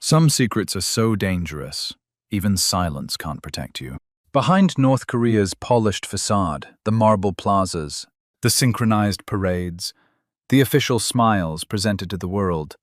Some secrets are so dangerous, even silence can't protect you. Behind North Korea's polished facade, the marble plazas, the synchronized parades, the official smiles presented to the world,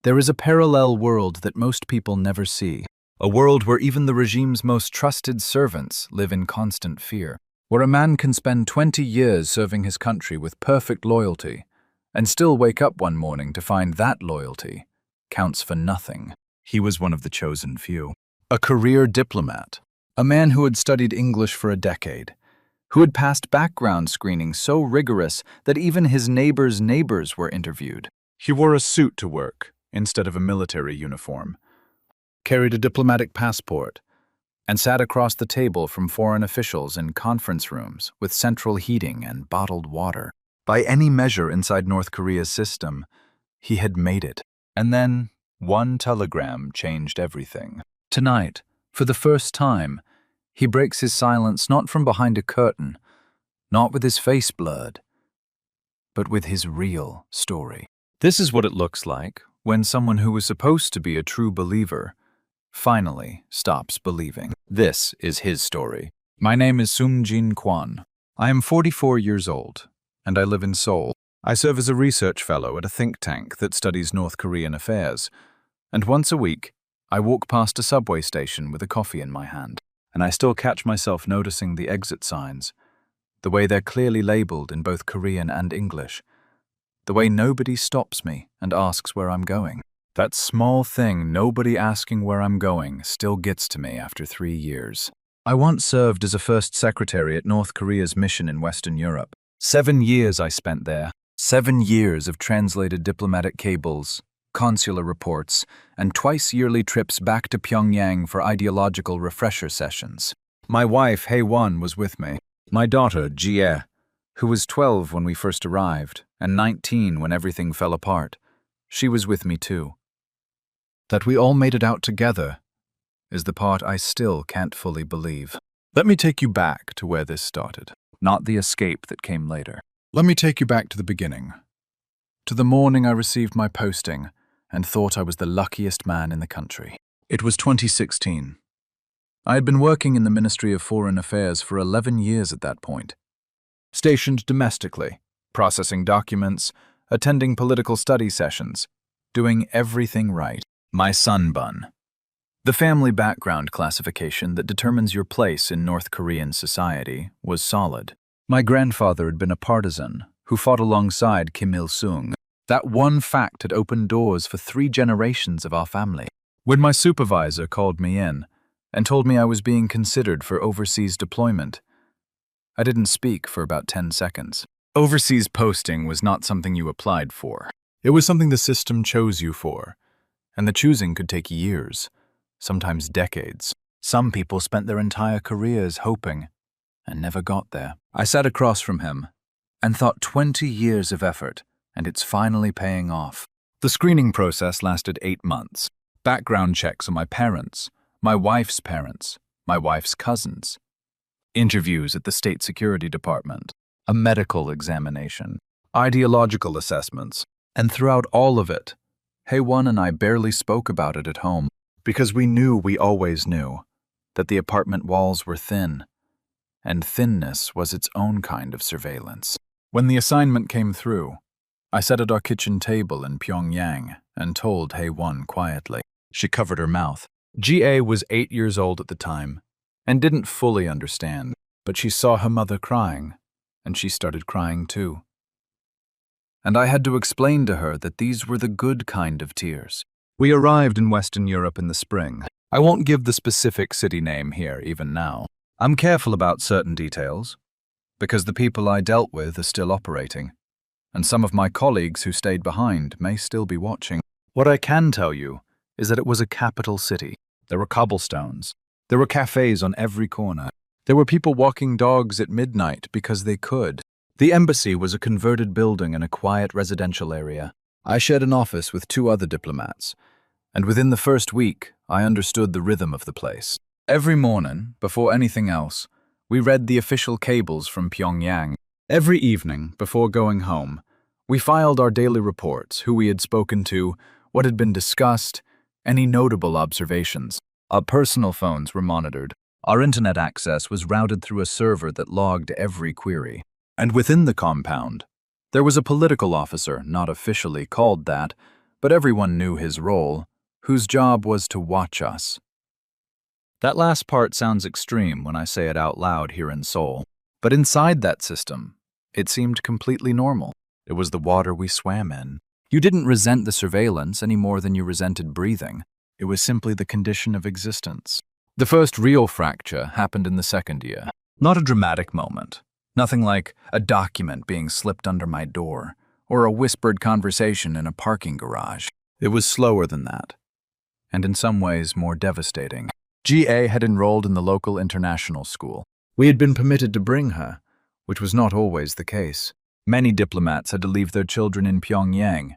there is a parallel world that most people never see. A world where even the regime's most trusted servants live in constant fear. Where a man can spend 20 years serving his country with perfect loyalty and still wake up one morning to find that loyalty counts for nothing. He was one of the chosen few. A career diplomat. A man who had studied English for a decade. Who had passed background screening so rigorous that even his neighbors' neighbors were interviewed. He wore a suit to work instead of a military uniform, carried a diplomatic passport, and sat across the table from foreign officials in conference rooms with central heating and bottled water. By any measure inside North Korea's system, he had made it. And then, one telegram changed everything. Tonight, for the first time, he breaks his silence not from behind a curtain, not with his face blurred, but with his real story. This is what it looks like when someone who was supposed to be a true believer finally stops believing. This is his story. My name is Sung-Jin Kwon. I am 44 years old, and I live in Seoul. I serve as a research fellow at a think tank that studies North Korean affairs, and once a week, I walk past a subway station with a coffee in my hand, and I still catch myself noticing the exit signs, the way they're clearly labeled in both Korean and English, the way nobody stops me and asks where I'm going. That small thing, nobody asking where I'm going, still gets to me after 3 years. I once served as a first secretary at North Korea's mission in Western Europe. 7 years I spent there. 7 years of translated diplomatic cables, consular reports, and twice-yearly trips back to Pyongyang for ideological refresher sessions. My wife, Hae-won, was with me. My daughter, Jie, who was 12 when we first arrived, and 19 when everything fell apart, she was with me too. That we all made it out together is the part I still can't fully believe. Let me take you back to where this started, not the escape that came later. Let me take you back to the beginning, to the morning I received my posting and thought I was the luckiest man in the country. It was 2016. I had been working in the Ministry of Foreign Affairs for 11 years at that point, stationed domestically, processing documents, attending political study sessions, doing everything right. My sunbun. The family background classification that determines your place in North Korean society was solid. My grandfather had been a partisan who fought alongside Kim Il-sung. That one fact had opened doors for 3 generations of our family. When my supervisor called me in and told me I was being considered for overseas deployment, I didn't speak for about 10 seconds. Overseas posting was not something you applied for. It was something the system chose you for, and the choosing could take years, sometimes decades. Some people spent their entire careers hoping and never got there. I sat across from him and thought 20 years of effort, and it's finally paying off. The screening process lasted 8 months. Background checks on my parents, my wife's parents, my wife's cousins. Interviews at the State Security Department, a medical examination, ideological assessments, and throughout all of it, Hae-won and I barely spoke about it at home because we always knew, that the apartment walls were thin, and thinness was its own kind of surveillance. When the assignment came through, I sat at our kitchen table in Pyongyang and told Hae-won quietly. She covered her mouth. Jie was 8 years old at the time and didn't fully understand, but she saw her mother crying, and she started crying too. And I had to explain to her that these were the good kind of tears. We arrived in Western Europe in the spring. I won't give the specific city name here even now. I'm careful about certain details, because the people I dealt with are still operating, and some of my colleagues who stayed behind may still be watching. What I can tell you is that it was a capital city. There were cobblestones. There were cafes on every corner. There were people walking dogs at midnight because they could. The embassy was a converted building in a quiet residential area. I shared an office with 2 other diplomats, and within the first week, I understood the rhythm of the place. Every morning, before anything else, we read the official cables from Pyongyang. Every evening, before going home, we filed our daily reports, who we had spoken to, what had been discussed, Any notable observations? Our personal phones were monitored. Our internet access was routed through a server that logged every query. And within the compound, there was a political officer, not officially called that, but everyone knew his role, whose job was to watch us. That last part sounds extreme when I say it out loud here in Seoul, but inside that system, it seemed completely normal. It was the water we swam in. You didn't resent the surveillance any more than you resented breathing. It was simply the condition of existence. The first real fracture happened in the second year. Not a dramatic moment. Nothing like a document being slipped under my door, or a whispered conversation in a parking garage. It was slower than that, and in some ways more devastating. GA had enrolled in the local international school. We had been permitted to bring her, which was not always the case. Many diplomats had to leave their children in Pyongyang,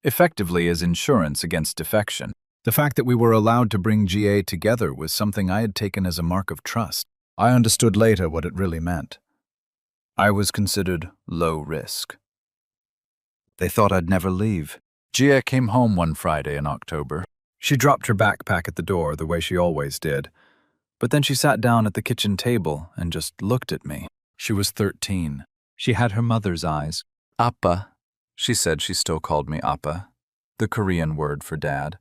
effectively as insurance against defection. The fact that we were allowed to bring GA together was something I had taken as a mark of trust. I understood later what it really meant. I was considered low risk. They thought I'd never leave. Gia came home one Friday in October. She dropped her backpack at the door the way she always did, but then she sat down at the kitchen table and just looked at me. She was 13. She had her mother's eyes. Appa. She said she still called me Appa, the Korean word for dad.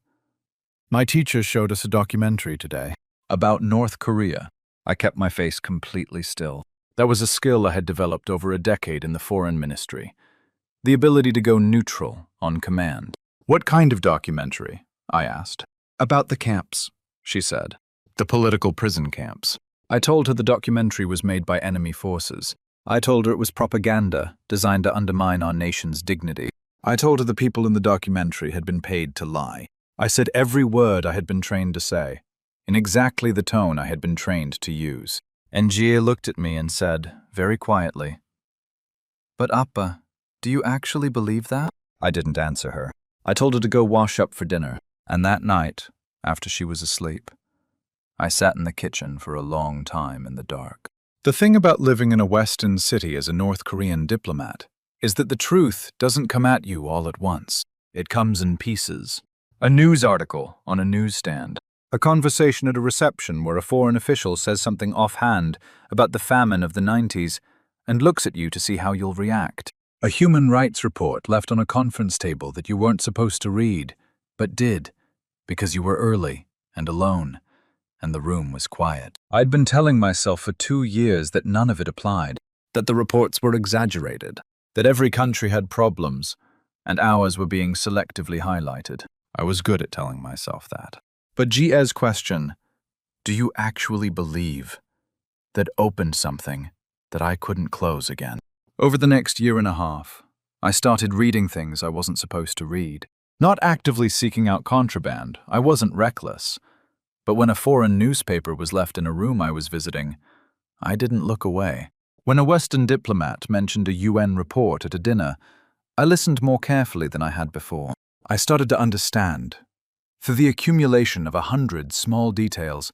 My teacher showed us a documentary today about North Korea. I kept my face completely still. That was a skill I had developed over a decade in the foreign ministry. The ability to go neutral on command. What kind of documentary? I asked. About the camps, she said. The political prison camps. I told her the documentary was made by enemy forces. I told her it was propaganda designed to undermine our nation's dignity. I told her the people in the documentary had been paid to lie. I said every word I had been trained to say, in exactly the tone I had been trained to use. And Gia looked at me and said, very quietly, "But Appa, do you actually believe that?" I didn't answer her. I told her to go wash up for dinner, and that night, after she was asleep, I sat in the kitchen for a long time in the dark. The thing about living in a Western city as a North Korean diplomat is that the truth doesn't come at you all at once. It comes in pieces. A news article on a newsstand. A conversation at a reception where a foreign official says something offhand about the famine of the 90s and looks at you to see how you'll react. A human rights report left on a conference table that you weren't supposed to read, but did, because you were early and alone, and the room was quiet. I'd been telling myself for 2 years that none of it applied, that the reports were exaggerated, that every country had problems, and ours were being selectively highlighted. I was good at telling myself that. But Gia's question, "Do you actually believe?" that opened something that I couldn't close again. Over the next year and a half, I started reading things I wasn't supposed to read. Not actively seeking out contraband, I wasn't reckless. But when a foreign newspaper was left in a room I was visiting, I didn't look away. When a Western diplomat mentioned a UN report at a dinner, I listened more carefully than I had before. I started to understand, through the accumulation of 100 small details,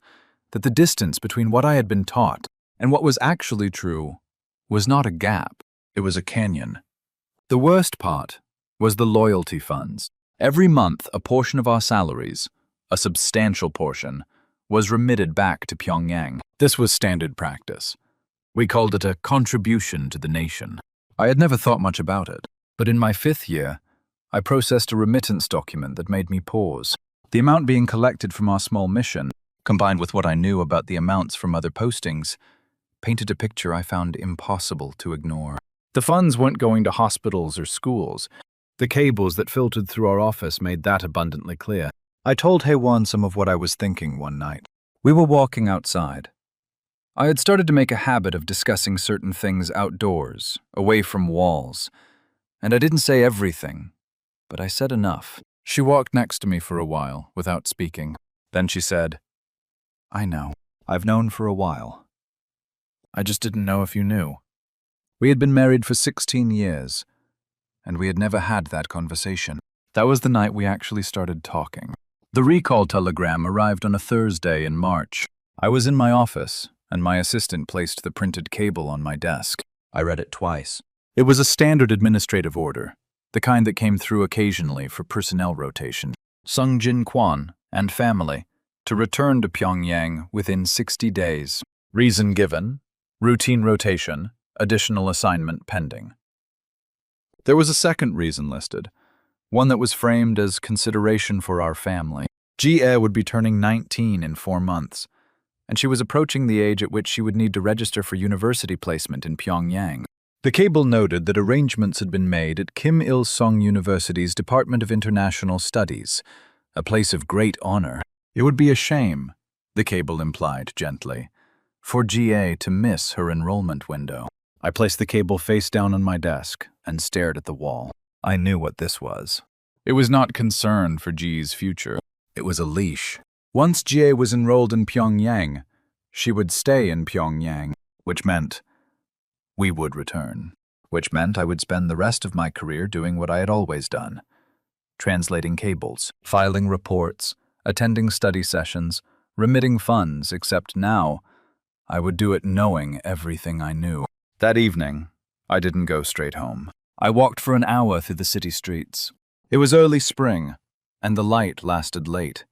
that the distance between what I had been taught and what was actually true was not a gap, it was a canyon. The worst part was the loyalty funds. Every month, a portion of our salaries, a substantial portion, was remitted back to Pyongyang. This was standard practice. We called it a contribution to the nation. I had never thought much about it, but in my 5th year, I processed a remittance document that made me pause. The amount being collected from our small mission, combined with what I knew about the amounts from other postings, painted a picture I found impossible to ignore. The funds weren't going to hospitals or schools. The cables that filtered through our office made that abundantly clear. I told Haewon some of what I was thinking one night. We were walking outside. I had started to make a habit of discussing certain things outdoors, away from walls, and I didn't say everything, but I said enough. She walked next to me for a while, without speaking. Then she said, "I know. I've known for a while. I just didn't know if you knew." We had been married for 16 years, and we had never had that conversation. That was the night we actually started talking. The recall telegram arrived on a Thursday in March. I was in my office, and my assistant placed the printed cable on my desk. I read it twice. It was a standard administrative order, the kind that came through occasionally for personnel rotation. Sung Jin Kwon, and family to return to Pyongyang within 60 days. Reason given: routine rotation, additional assignment pending. There was a second reason listed, one that was framed as consideration for our family. Ji-e would be turning 19 in 4 months, and she was approaching the age at which she would need to register for university placement in Pyongyang. The cable noted that arrangements had been made at Kim Il-sung University's Department of International Studies, a place of great honor. It would be a shame, the cable implied gently, for Ji-e to miss her enrollment window. I placed the cable face down on my desk and stared at the wall. I knew what this was. It was not concern for Ji's future. It was a leash. Once Ji was enrolled in Pyongyang, she would stay in Pyongyang, which meant we would return. Which meant I would spend the rest of my career doing what I had always done: translating cables, filing reports, attending study sessions, remitting funds, except now I would do it knowing everything I knew. That evening, I didn't go straight home. I walked for an hour through the city streets. It was early spring, and the light lasted late.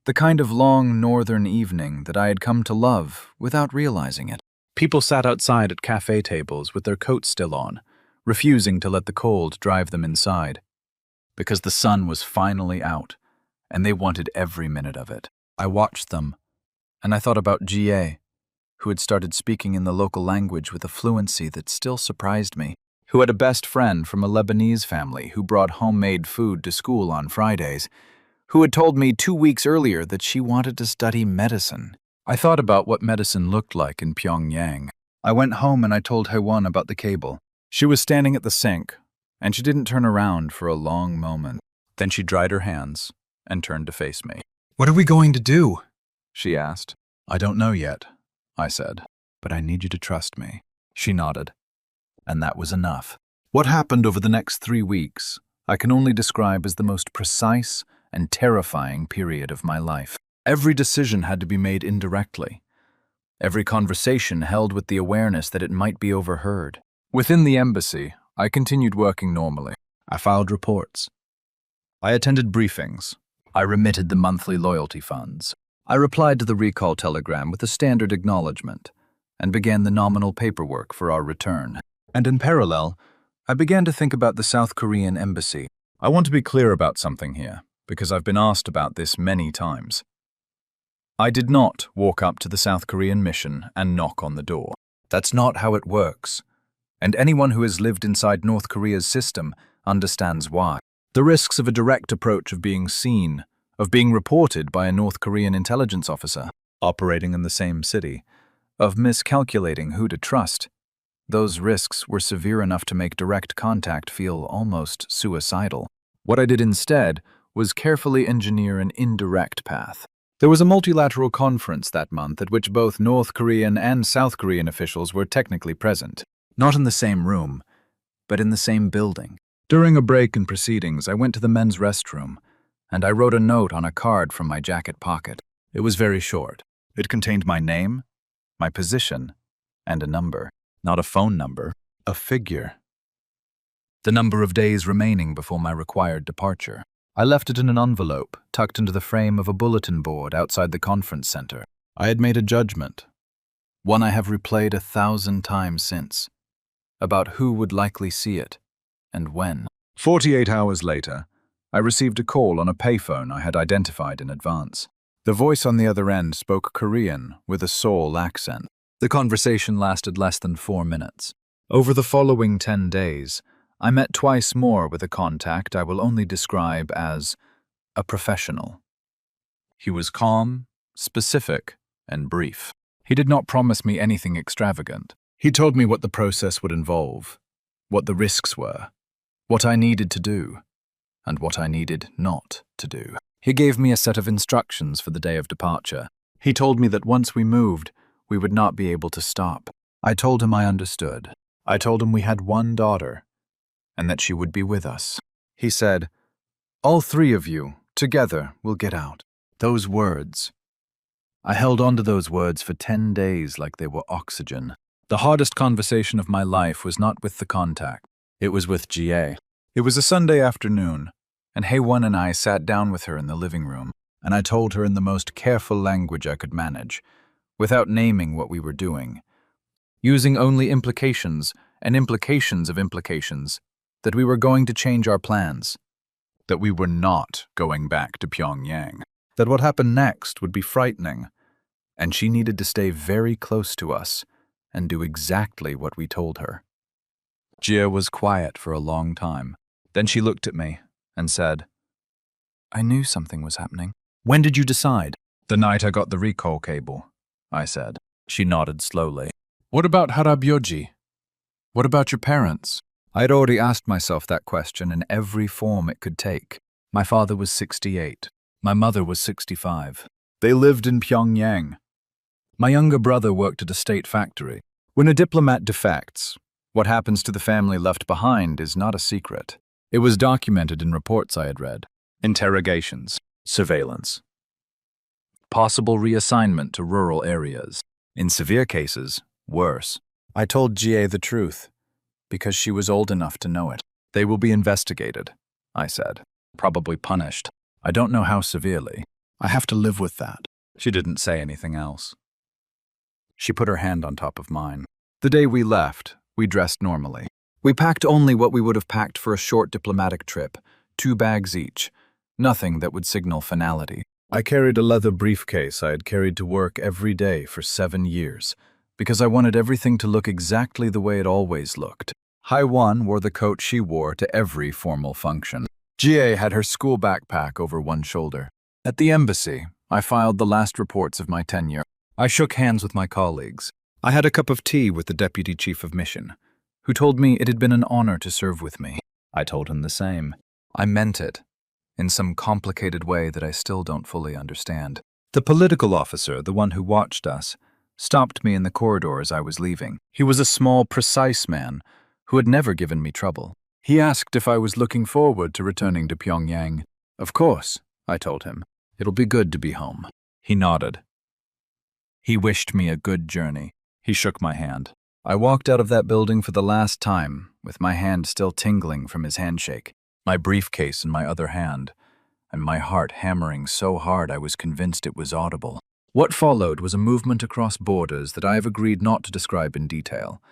The kind of long northern evening that I had come to love without realizing it. People sat outside at cafe tables with their coats still on, refusing to let the cold drive them inside, because the sun was finally out, and they wanted every minute of it. I watched them, and I thought about Ji, who had started speaking in the local language with a fluency that still surprised me, who had a best friend from a Lebanese family who brought homemade food to school on Fridays, who had told me 2 weeks earlier that she wanted to study medicine. I thought about what medicine looked like in Pyongyang. I went home and I told Haewon about the cable. She was standing at the sink, and she didn't turn around for a long moment. Then she dried her hands and turned to face me. "What are we going to do?" she asked. "I don't know yet," I said, "but I need you to trust me." She nodded, and that was enough. What happened over the next 3 weeks, I can only describe as the most precise and terrifying period of my life. Every decision had to be made indirectly. Every conversation held with the awareness that it might be overheard. Within the embassy, I continued working normally. I filed reports. I attended briefings. I remitted the monthly loyalty funds. I replied to the recall telegram with a standard acknowledgement and began the nominal paperwork for our return. And in parallel, I began to think about the South Korean embassy. I want to be clear about something here, because I've been asked about this many times. I did not walk up to the South Korean mission and knock on the door. That's not how it works. And anyone who has lived inside North Korea's system understands why. The risks of a direct approach of being seen, of being reported by a North Korean intelligence officer operating in the same city, of miscalculating who to trust. Those risks were severe enough to make direct contact feel almost suicidal. What I did instead was carefully engineer an indirect path. There was a multilateral conference that month at which both North Korean and South Korean officials were technically present, not in the same room, but in the same building. During a break in proceedings, I went to the men's restroom, and I wrote a note on a card from my jacket pocket. It was very short. It contained my name, my position, and a number. Not a phone number, a figure. The number of days remaining before my required departure. I left it in an envelope tucked into the frame of a bulletin board outside the conference center. I had made a judgment, one I have replayed 1,000 times since, about who would likely see it and when. 48 hours later, I received a call on a payphone I had identified in advance. The voice on the other end spoke Korean with a Seoul accent. The conversation lasted less than 4 minutes. Over the following 10 days, I met twice more with a contact I will only describe as a professional. He was calm, specific, and brief. He did not promise me anything extravagant. He told me what the process would involve, what the risks were, what I needed to do, and what I needed not to do. He gave me a set of instructions for the day of departure. He told me that once we moved, we would not be able to stop. I told him I understood. I told him we had one daughter, and that she would be with us. He said, "All 3 of you, together, will get out." Those words. I held on to those words for 10 days like they were oxygen. The hardest conversation of my life was not with the contact. It was with Ji. It was a Sunday afternoon, and Haewon and I sat down with her in the living room. and I told her in the most careful language I could manage, without naming what we were doing, using only implications and implications of implications, that we were going to change our plans, that we were not going back to Pyongyang, that what happened next would be frightening, and she needed to stay very close to us and do exactly what we told her. Jia was quiet for a long time. Then she looked at me and said, "I knew something was happening." "When did you decide?" "The night I got the recall cable," I said. She nodded slowly. "What about Harabyoji? What about your parents?" I had already asked myself that question in every form it could take. My father was 68. My mother was 65. They lived in Pyongyang. My younger brother worked at a state factory. When a diplomat defects, what happens to the family left behind is not a secret. It was documented in reports I had read. Interrogations, surveillance, possible reassignment to rural areas. In severe cases, worse. I told Jie the truth, because she was old enough to know it. "They will be investigated," I said. "Probably punished. I don't know how severely. I have to live with that." She didn't say anything else. She put her hand on top of mine. The day we left, we dressed normally. We packed only what we would have packed for a short diplomatic trip, 2 bags each, nothing that would signal finality. I carried a leather briefcase I had carried to work every day for 7 years, because I wanted everything to look exactly the way it always looked. Haiwan wore the coat she wore to every formal function. Jie had her school backpack over one shoulder. At the embassy, I filed the last reports of my tenure. I shook hands with my colleagues. I had a cup of tea with the deputy chief of mission, who told me it had been an honor to serve with me. I told him the same. I meant it, in some complicated way that I still don't fully understand. The political officer, the one who watched us, stopped me in the corridor as I was leaving. He was a small, precise man who had never given me trouble. He asked if I was looking forward to returning to Pyongyang. "Of course," I told him. "It'll be good to be home." He nodded. He wished me a good journey. He shook my hand. I walked out of that building for the last time, with my hand still tingling from his handshake, my briefcase in my other hand, and my heart hammering so hard I was convinced it was audible. What followed was a movement across borders that I have agreed not to describe in detail,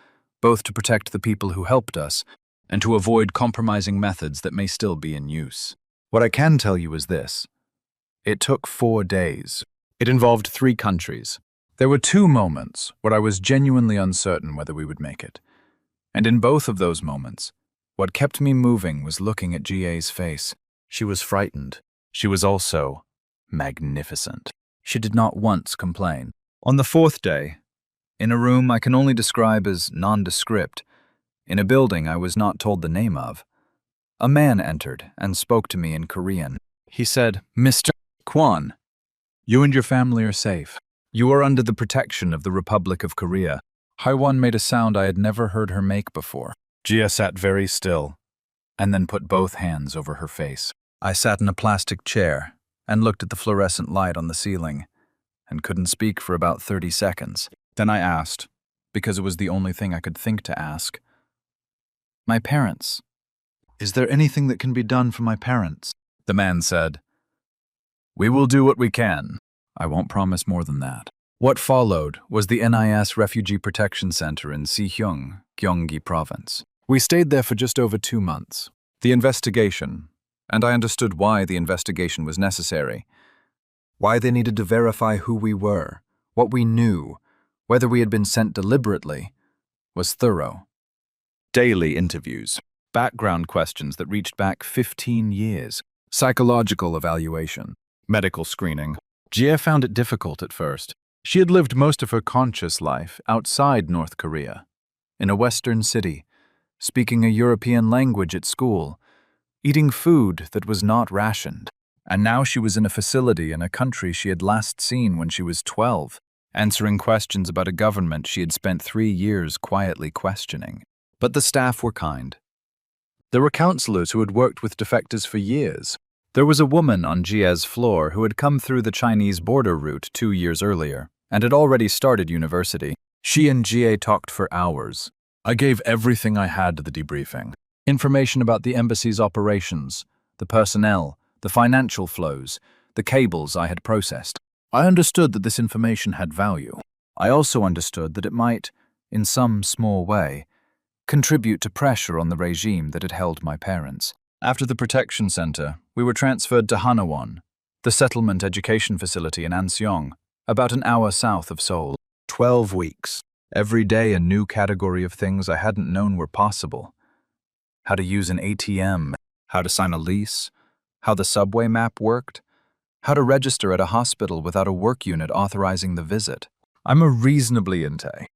both to protect the people who helped us and to avoid compromising methods that may still be in use. What I can tell you is this. It took 4 days. It involved 3 countries. There were 2 moments where I was genuinely uncertain whether we would make it. And in both of those moments, what kept me moving was looking at Jie's face. She was frightened. She was also magnificent. She did not once complain. On the 4th day, in a room I can only describe as nondescript, in a building I was not told the name of, a man entered and spoke to me in Korean. He said, "Mr. Kwon, you and your family are safe. You are under the protection of the Republic of Korea." Haiwan made a sound I had never heard her make before. Jia sat very still, and then put both hands over her face. I sat in a plastic chair and looked at the fluorescent light on the ceiling, and couldn't speak for about 30 seconds. Then I asked, because it was the only thing I could think to ask, "My parents. Is there anything that can be done for my parents?" The man said, "We will do what we can. I won't promise more than that." What followed was the NIS Refugee Protection Center in Sihyung, Gyeonggi Province. We stayed there for just over 2 months. The investigation, and I understood why the investigation was necessary, why they needed to verify who we were, what we knew, whether we had been sent deliberately, was thorough. Daily interviews, background questions that reached back 15 years, psychological evaluation, medical screening. Jia found it difficult at first. She had lived most of her conscious life outside North Korea, in a Western city, speaking a European language at school, eating food that was not rationed. And now she was in a facility in a country she had last seen when she was 12, answering questions about a government she had spent 3 years quietly questioning. But the staff were kind. There were counselors who had worked with defectors for years. There was a woman on Jia's floor who had come through the Chinese border route 2 years earlier and had already started university. She and Jia talked for hours. I gave everything I had to the debriefing. Information about the embassy's operations, the personnel, the financial flows, the cables I had processed. I understood that this information had value. I also understood that it might, in some small way, contribute to pressure on the regime that had held my parents. After the protection center, we were transferred to Hanawon, the settlement education facility in Anseong, about an hour south of Seoul. 12 weeks. Every day a new category of things I hadn't known were possible. How to use an ATM, how to sign a lease, how the subway map worked, how to register at a hospital without a work unit authorizing the visit. I'm a reasonably in Thae.